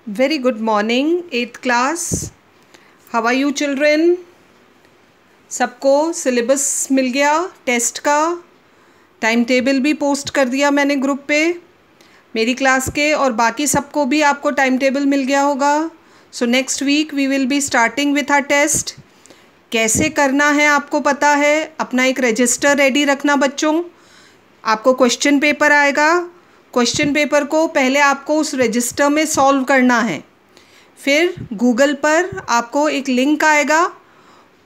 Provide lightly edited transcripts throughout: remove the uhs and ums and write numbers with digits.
Very good morning, 8th class. How are you children? सबको syllabus मिल गया test का. Time table भी post कर दिया मैंने ग्रुप पे. मेरी क्लास के और बाकी सबको भी आपको टाइम टेबल मिल गया होगा. So next week we will be starting with our test. कैसे करना है आपको पता है. अपना एक रजिस्टर रेडी रखना बच्चों. आपको क्वेश्चन पेपर आएगा. क्वेश्चन पेपर को पहले आपको उस रजिस्टर में सॉल्व करना है. फिर गूगल पर आपको एक लिंक आएगा,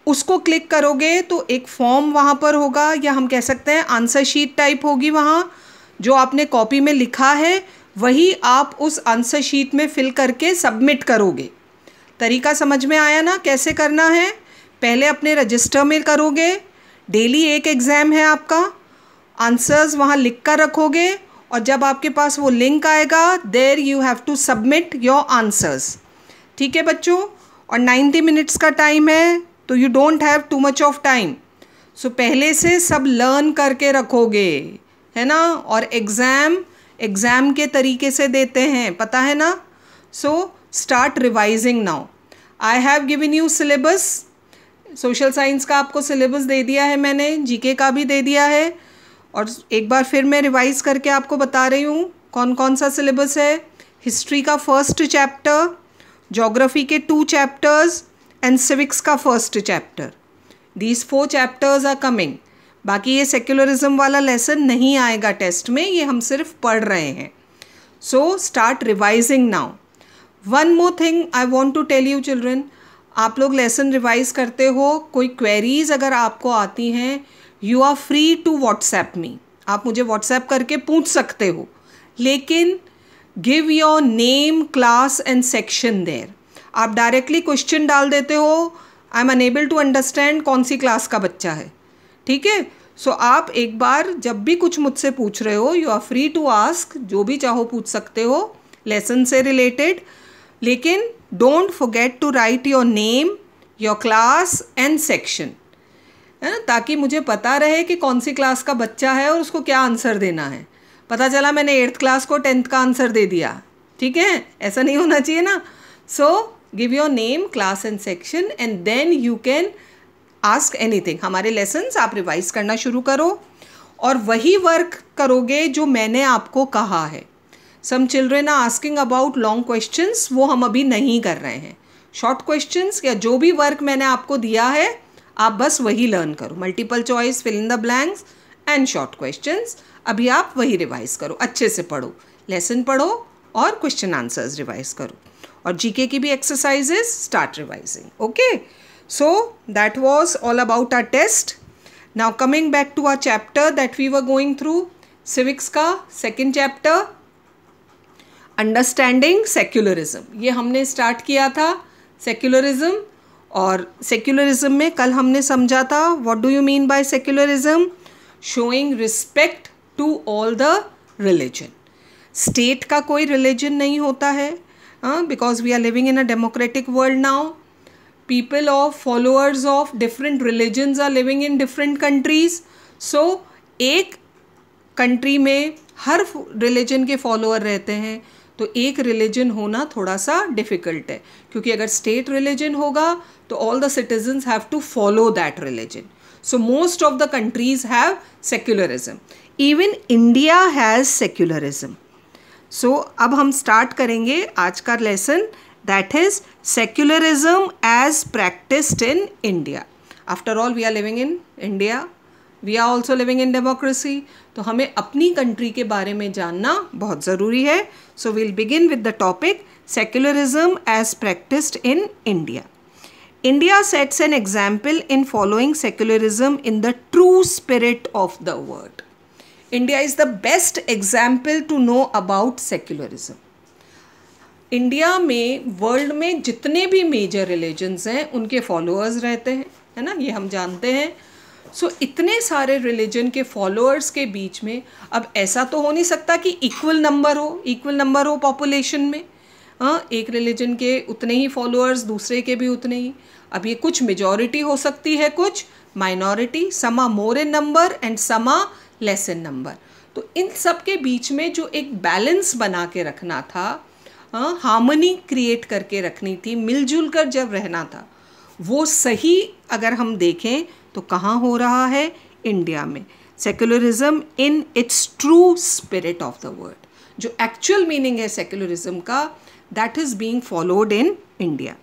उसको क्लिक करोगे तो एक फॉर्म वहाँ पर होगा, या हम कह सकते हैं आंसर शीट टाइप होगी. वहाँ जो आपने कॉपी में लिखा है वही आप उस आंसर शीट में फिल करके सबमिट करोगे. तरीका समझ में आया ना कैसे करना है. पहले अपने रजिस्टर में करोगे. डेली एक एग्ज़ाम है आपका. आंसर्स वहाँ लिख कर रखोगे और जब आपके पास वो लिंक आएगा there you have to submit your answers. ठीक है बच्चों. और 90 मिनट्स का टाइम है तो you don't have too much of time. So पहले से सब लर्न करके रखोगे, है ना. और एग्ज़ाम के तरीके से देते हैं, पता है ना. सो start revising now. I have given you syllabus. Social science का आपको सिलेबस दे दिया है मैंने, जीके का भी दे दिया है. और एक बार फिर मैं रिवाइज करके आपको बता रही हूँ कौन कौन सा सिलेबस है. हिस्ट्री का फर्स्ट चैप्टर, ज्योग्राफी के 2 चैप्टर्स एंड सिविक्स का first chapter. These 4 chapters are coming. बाकी ये सेक्युलरिज्म वाला लेसन नहीं आएगा टेस्ट में, ये हम सिर्फ पढ़ रहे हैं. So start revising now. One more thing I want to tell you children. आप लोग लेसन रिवाइज करते हो, कोई क्वेरीज अगर आपको आती हैं, you are free to WhatsApp me. आप मुझे व्हाट्सएप करके पूछ सकते हो, लेकिन give your name, class and section there. आप डायरेक्टली क्वेश्चन डाल देते हो, I am unable to understand कौन सी क्लास का बच्चा है. ठीक है. सो आप एक बार जब भी कुछ मुझसे पूछ रहे हो, you are free to ask. जो भी चाहो पूछ सकते हो लेसन से रिलेटेड, लेकिन don't forget to write your name, your class and section, है ना, ताकि मुझे पता रहे कि कौन सी क्लास का बच्चा है और उसको क्या आंसर देना है. पता चला मैंने 8th क्लास को 10th का आंसर दे दिया. ठीक है, ऐसा नहीं होना चाहिए ना. So give your name, class and section and then you can ask anything. हमारे लेसन्स आप रिवाइज करना शुरू करो और वही वर्क करोगे जो मैंने आपको कहा है. Some children are asking about long questions, वो हम अभी नहीं कर रहे हैं. शॉर्ट क्वेश्चंस या जो भी वर्क मैंने आपको दिया है आप बस वही लर्न करो. Multiple choice, fill in the blanks and short questions. अभी आप वही रिवाइज करो, अच्छे से पढ़ो, लेसन पढ़ो और क्वेश्चन आंसर्स रिवाइज करो. और जीके की भी exercises start revising. Okay. So that was all about our test. Now coming back to our chapter that we were going through. Civics का सेकेंड चैप्टर, अंडरस्टैंडिंग सेक्युलरिज्म. ये हमने start किया था secularism. और सेक्युलरिज्म में कल हमने समझा था what do you mean by secularism. Showing respect to all the religion. State का कोई रिलीजन नहीं होता है, because we are living in a democratic world now. People of followers of different religions are living in different countries. So एक country में हर religion के follower रहते हैं, तो एक रिलीजन होना थोड़ा सा डिफ़िकल्ट है, क्योंकि अगर स्टेट रिलीजन होगा तो all the citizens have to follow that religion. So most of the countries have secularism. Even India has secularism. So अब हम स्टार्ट करेंगे आज का lesson, that is secularism as practised in India. After all we are living in India, we are also living in democracy. तो हमें अपनी country के बारे में जानना बहुत ज़रूरी है. So we'll begin with the topic secularism as practised in India. India sets an example in following secularism in the true spirit of the word. India is the best example to know about secularism. India में world में जितने भी major religions हैं उनके followers रहते हैं, है ना, ये हम जानते हैं. सो इतने सारे रिलीजन के फॉलोअर्स के बीच में अब ऐसा तो हो नहीं सकता कि इक्वल नंबर हो पॉपुलेशन में. एक रिलीजन के उतने ही फॉलोअर्स, दूसरे के भी उतने ही. अब ये कुछ मेजॉरिटी हो सकती है, कुछ minority. Some are more in number and some are less in number. तो इन सब के बीच में जो एक बैलेंस बना के रखना था, हार्मनी क्रिएट करके रखनी थी, मिलजुल कर जब रहना था, वो सही अगर हम देखें तो कहाँ हो रहा है? इंडिया में। Secularism in its true spirit of the word, जो एक्चुअल मीनिंग है सेक्युलरिज्म का, that is being followed in India.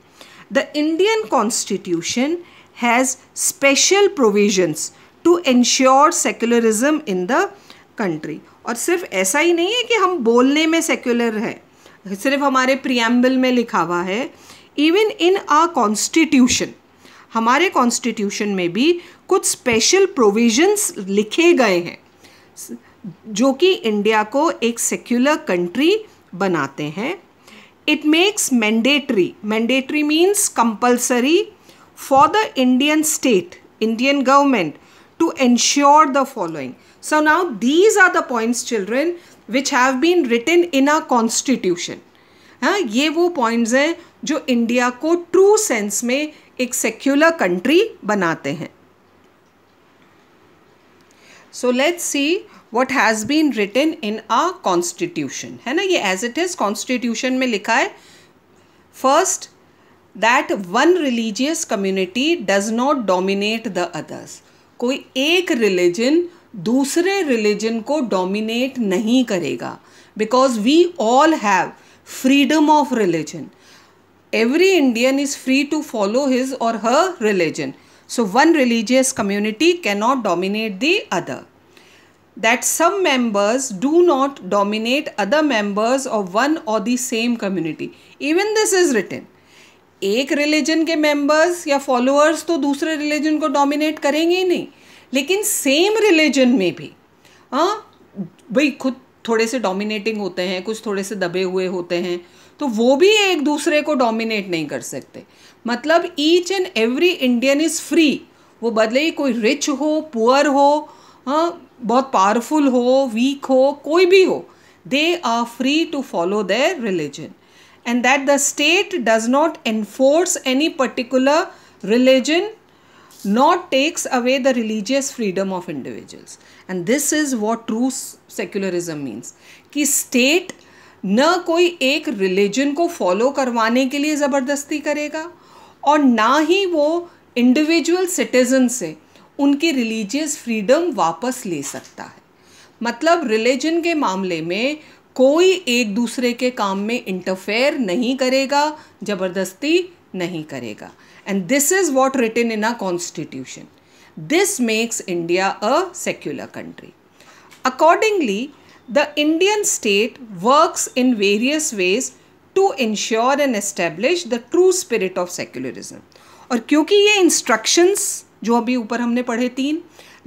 The Indian constitution has special provisions to ensure secularism in the country. और सिर्फ ऐसा ही नहीं है कि हम बोलने में सेक्युलर है, सिर्फ हमारे प्रीएम्बल में लिखा हुआ है. इवन इन आ कॉन्स्टिट्यूशन, हमारे कॉन्स्टिट्यूशन में भी कुछ स्पेशल प्रोविजंस लिखे गए हैं जो कि इंडिया को एक सेक्युलर कंट्री बनाते हैं. It makes mandatory, mandatory means compulsory for the Indian state, Indian government to ensure the following. So now these are the points, children, which have been written in our constitution. हाँ, ये वो points हैं जो India को true sense में एक secular country बनाते हैं. So let's see what has been written in our constitution. है ना, ये as it is constitution में लिखा है. First, that one religious community does not dominate the others. कोई एक रिलीजन दूसरे रिलीजन को डोमिनेट नहीं करेगा, because we all have freedom of religion. Every Indian is free to follow his or her religion. So one religious community can not dominate the other. That some members do not dominate other members of one or the same community. Even this is written. एक religion के members या followers तो दूसरे religion को dominate करेंगे ही नहीं, लेकिन same religion में भी भाई खुद थोड़े से डोमिनेटिंग होते हैं, कुछ थोड़े से दबे हुए होते हैं, तो वो भी एक दूसरे को डोमिनेट नहीं कर सकते. मतलब each and every Indian is free. वो बदले ही कोई रिच हो, पुअर हो, बहुत पावरफुल हो, वीक हो, कोई भी हो, they are free to follow their religion. And that the state does not enforce any particular religion nor takes away the religious freedom of individuals. And this is what true secularism means. कि state न कोई एक religion को follow करवाने के लिए ज़बरदस्ती करेगा और ना ही वो individual citizen से उनकी religious freedom वापस ले सकता है. मतलब religion के मामले में कोई एक दूसरे के काम में इंटरफेयर नहीं करेगा, ज़बरदस्ती नहीं करेगा. And this is what written in a constitution. This makes India a secular country. Accordingly the Indian state works in various ways to ensure and establish the true spirit of secularism. और क्योंकि ये instructions जो अभी ऊपर हमने पढ़े 3,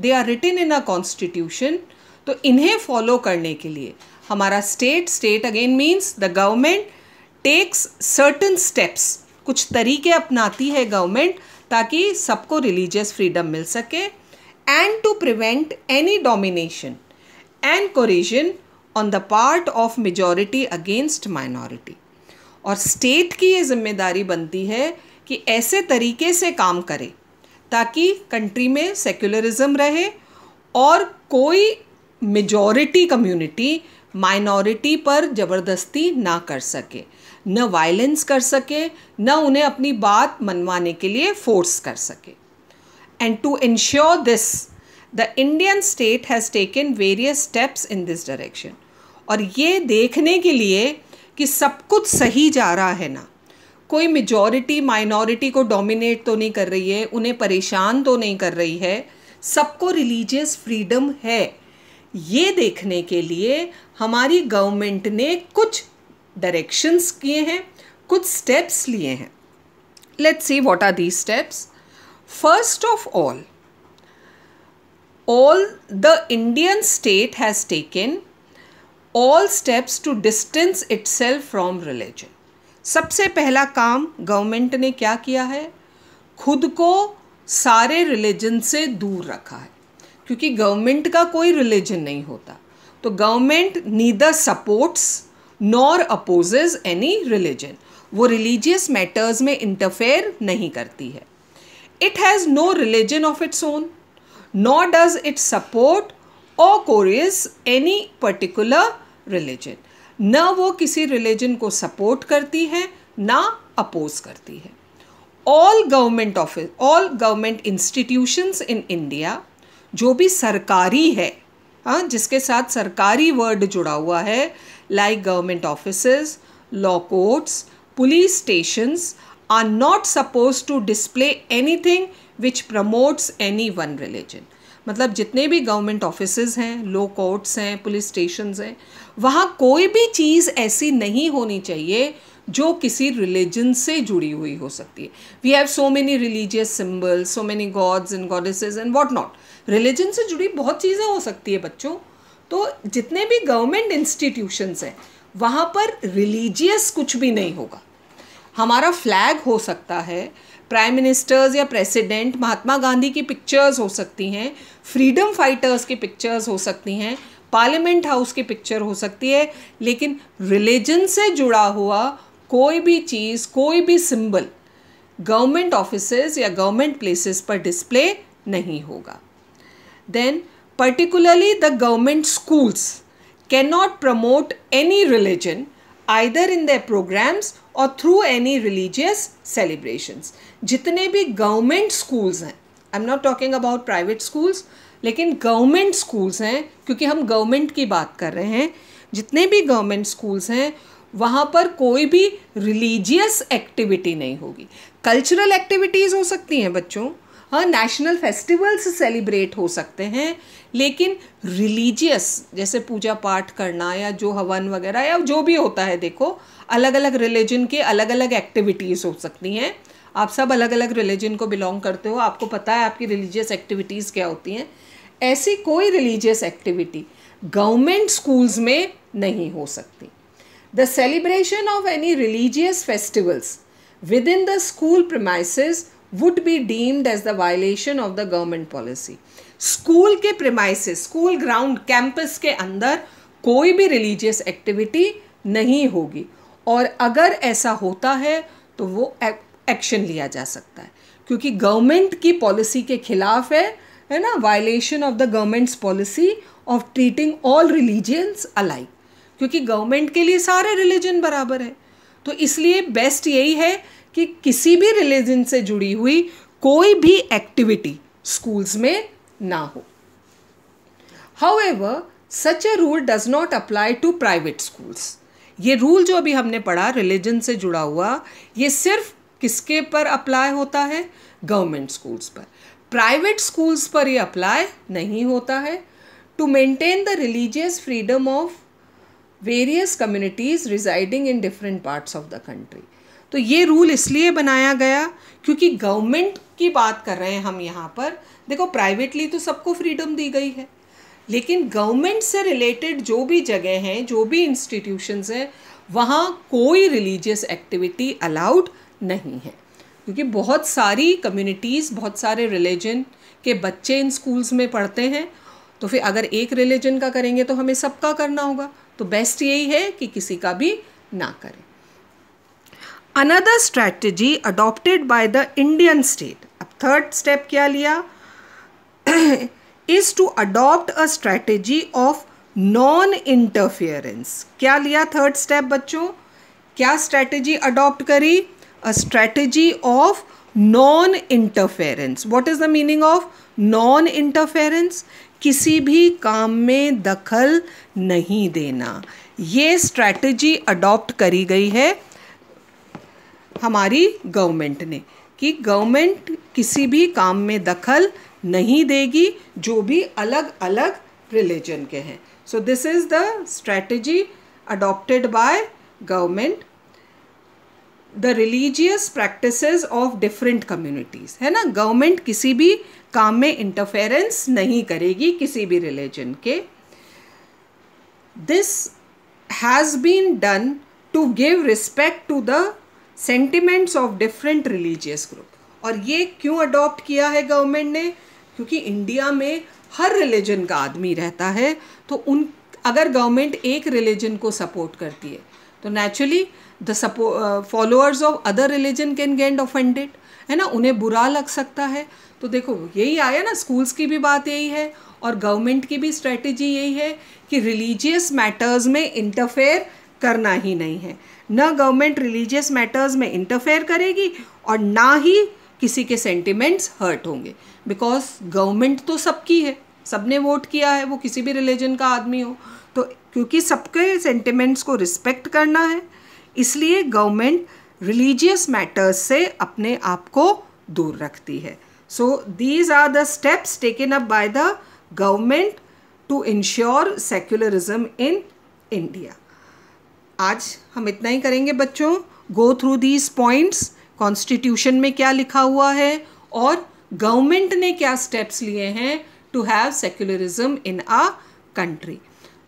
they are written in a constitution, तो इन्हें फॉलो करने के लिए हमारा state again means the government takes certain steps, कुछ तरीके अपनाती है गवर्नमेंट ताकि सबको रिलीजियस फ्रीडम मिल सके, and to prevent any domination and coercion on the part of majority against minority. और स्टेट की ये जिम्मेदारी बनती है कि ऐसे तरीके से काम करे ताकि कंट्री में सेक्युलरिज्म रहे और कोई मेजॉरिटी कम्युनिटी माइनॉरिटी पर ज़बरदस्ती ना कर सके, न वायलेंस कर सके, न उन्हें अपनी बात मनवाने के लिए फोर्स कर सके. And to ensure this the Indian state has taken various steps in this direction. और ये देखने के लिए कि सब कुछ सही जा रहा है ना, कोई मेजॉरिटी माइनॉरिटी को डोमिनेट तो नहीं कर रही है, उन्हें परेशान तो नहीं कर रही है, सबको रिलीजियस फ्रीडम है, ये देखने के लिए हमारी गवर्नमेंट ने कुछ डायरेक्शंस किए हैं, कुछ स्टेप्स लिए हैं. Let's see what are these steps. First of all the Indian state has taken all steps to distance itself from religion. सबसे पहला काम गवर्नमेंट ने क्या किया है? खुद को सारे रिलीजन से दूर रखा है, क्योंकि गवर्नमेंट का कोई रिलीजन नहीं होता, तो government neither supports nor opposes any religion. वो रिलीजियस मैटर्स में इंटरफेयर नहीं करती है. It has no religion of its own, nor does it support or coerce any particular religion. न वो किसी रिलीजन को सपोर्ट करती है ना अपोज करती है। All government institutions in India, जो भी सरकारी है, हाँ, जिसके साथ सरकारी वर्ड जुड़ा हुआ है, like government offices, law courts, police stations, are not suppose to display anything which promotes any one religion. मतलब जितने भी गवर्नमेंट ऑफिसेज हैं, लॉ कोर्ट्स हैं, पुलिस स्टेशंस हैं, वहाँ कोई भी चीज़ ऐसी नहीं होनी चाहिए जो किसी रिलीजन से जुड़ी हुई हो सकती है। We have so many religious symbols, so many gods and goddesses and what not. Religion से जुड़ी बहुत चीज़ें हो सकती है बच्चों। तो जितने भी गवर्नमेंट इंस्टीट्यूशंस हैं वहाँ पर रिलीजियस कुछ भी नहीं होगा। हमारा फ्लैग हो सकता है, प्राइम मिनिस्टर्स या प्रेसिडेंट, महात्मा गांधी की पिक्चर्स हो सकती हैं, फ्रीडम फाइटर्स की पिक्चर्स हो सकती हैं, पार्लियामेंट हाउस की पिक्चर हो सकती है, लेकिन रिलीजन से जुड़ा हुआ कोई भी चीज़, कोई भी सिंबल गवर्नमेंट ऑफिसेज या गवर्नमेंट प्लेसेस पर डिस्प्ले नहीं होगा। Then particularly the government schools cannot promote any religion either in their programs or through any religious celebrations। जितने भी गवर्नमेंट स्कूल्स हैं, I am not talking about private schools, लेकिन government schools हैं, क्योंकि हम गवर्नमेंट की बात कर रहे हैं, जितने भी गवर्नमेंट स्कूल्स हैं वहाँ पर कोई भी रिलीजियस एक्टिविटी नहीं होगी। कल्चरल एक्टिविटीज़ हो सकती हैं बच्चों, हाँ, नेशनल फेस्टिवल्स सेलिब्रेट हो सकते हैं, लेकिन रिलीजियस जैसे पूजा पाठ करना या जो हवन वगैरह या जो भी होता है, देखो अलग अलग रिलीजन के अलग अलग एक्टिविटीज़ हो सकती हैं। आप सब अलग अलग रिलीजन को बिलोंग करते हो, आपको पता है आपकी रिलीजियस एक्टिविटीज़ क्या होती हैं। ऐसी कोई रिलीजियस एक्टिविटी गवर्नमेंट स्कूल्स में नहीं हो सकती। The celebration of any religious festivals with in the school premises would be deemed as the violation of the government policy। School के प्रीमाइसेस, स्कूल ग्राउंड, कैंपस के अंदर कोई भी रिलीजियस एक्टिविटी नहीं होगी, और अगर ऐसा होता है तो वो एक्शन लिया जा सकता है, क्योंकि गवर्नमेंट की पॉलिसी के खिलाफ है ना, violation of the governments policy of treating all religions alike, क्योंकि गवर्नमेंट के लिए सारे रिलीजन बराबर है। तो इसलिए बेस्ट यही है कि किसी भी रिलीजन से जुड़ी हुई कोई भी एक्टिविटी स्कूल्स में ना हो। However, such a rule does not apply to private schools। ये रूल जो अभी हमने पढ़ा रिलीजन से जुड़ा हुआ, ये सिर्फ किसके पर अप्लाई होता है? गवर्नमेंट स्कूल्स पर। प्राइवेट स्कूल्स पर ये अप्लाई नहीं होता है। To maintain the religious freedom of various communities residing in different parts of the country. तो ये रूल इसलिए बनाया गया क्योंकि गवर्नमेंट की बात कर रहे हैं हम यहाँ पर। देखो प्राइवेटली तो सबको फ्रीडम दी गई है, लेकिन गवर्नमेंट से रिलेटेड जो भी जगह हैं, जो भी इंस्टीट्यूशंस हैं, वहाँ कोई रिलीजियस एक्टिविटी अलाउड नहीं है, क्योंकि बहुत सारी कम्युनिटीज़, बहुत सारे रिलीजन के बच्चे इन स्कूल्स में पढ़ते हैं। तो फिर अगर एक रिलीजन का करेंगे तो हमें सबका करना होगा, तो बेस्ट यही है कि किसी का भी ना करें। Another strategy adopted by the Indian state, अब थर्ड स्टेप क्या लिया? is to adopt a strategy of non-interference। क्या लिया थर्ड स्टेप बच्चों? क्या स्ट्रैटेजी अडॉप्ट करी? A strategy of non-interference। What is the meaning of non-interference? किसी भी काम में दखल नहीं देना। ये स्ट्रैटेजी अडॉप्ट करी गई है हमारी गवर्नमेंट ने, कि गवर्नमेंट किसी भी काम में दखल नहीं देगी जो भी अलग अलग रिलीजन के हैं। So this is the strategy adopted by government. The religious practices of different communities, है ना, गवर्नमेंट किसी भी काम में इंटरफेरेंस नहीं करेगी किसी भी रिलीजन के। This has been done to give respect to the sentiments of different religious group. और ये क्यों अडॉप्ट किया है गवर्नमेंट ने? क्योंकि इंडिया में हर रिलीजन का आदमी रहता है, तो अगर गवर्नमेंट एक रिलीजन को सपोर्ट करती है तो naturally the followers of other religion can get offended, है ना, उन्हें बुरा लग सकता है। तो देखो यही आया ना, स्कूल्स की भी बात यही है और गवर्नमेंट की भी स्ट्रेटजी यही है कि रिलीजियस मैटर्स में इंटरफेयर करना ही नहीं है। न गवर्नमेंट रिलीजियस मैटर्स में इंटरफेयर करेगी और ना ही किसी के सेंटिमेंट्स हर्ट होंगे, बिकॉज गवर्नमेंट तो सबकी है, सबने वोट किया है, वो किसी भी रिलीजन का आदमी हो, तो क्योंकि सबके सेंटिमेंट्स को रिस्पेक्ट करना है, इसलिए गवर्नमेंट रिलीजियस मैटर्स से अपने आप को दूर रखती है। So these are the steps taken up by the government to ensure secularism in India. आज हम इतना ही करेंगे बच्चों। Go through these points, constitution में क्या लिखा हुआ है और गवर्नमेंट ने क्या स्टेप्स लिए हैं to have secularism in our country.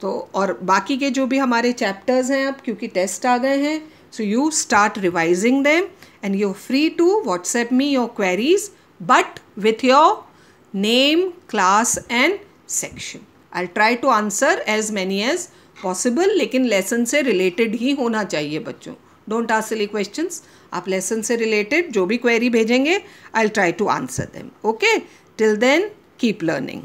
तो और बाकी के जो भी हमारे चैप्टर्स हैं अब, क्योंकि टेस्ट आ गए हैं, so you start revising them and you are free to WhatsApp me your queries, but with your name, class and section. I try to answer as many as possible, लेकिन lesson से related ही होना चाहिए बच्चों। Don't ask silly questions. आप lesson से related जो भी क्वेरी भेजेंगे, I will try to answer them. Okay, till then keep learning.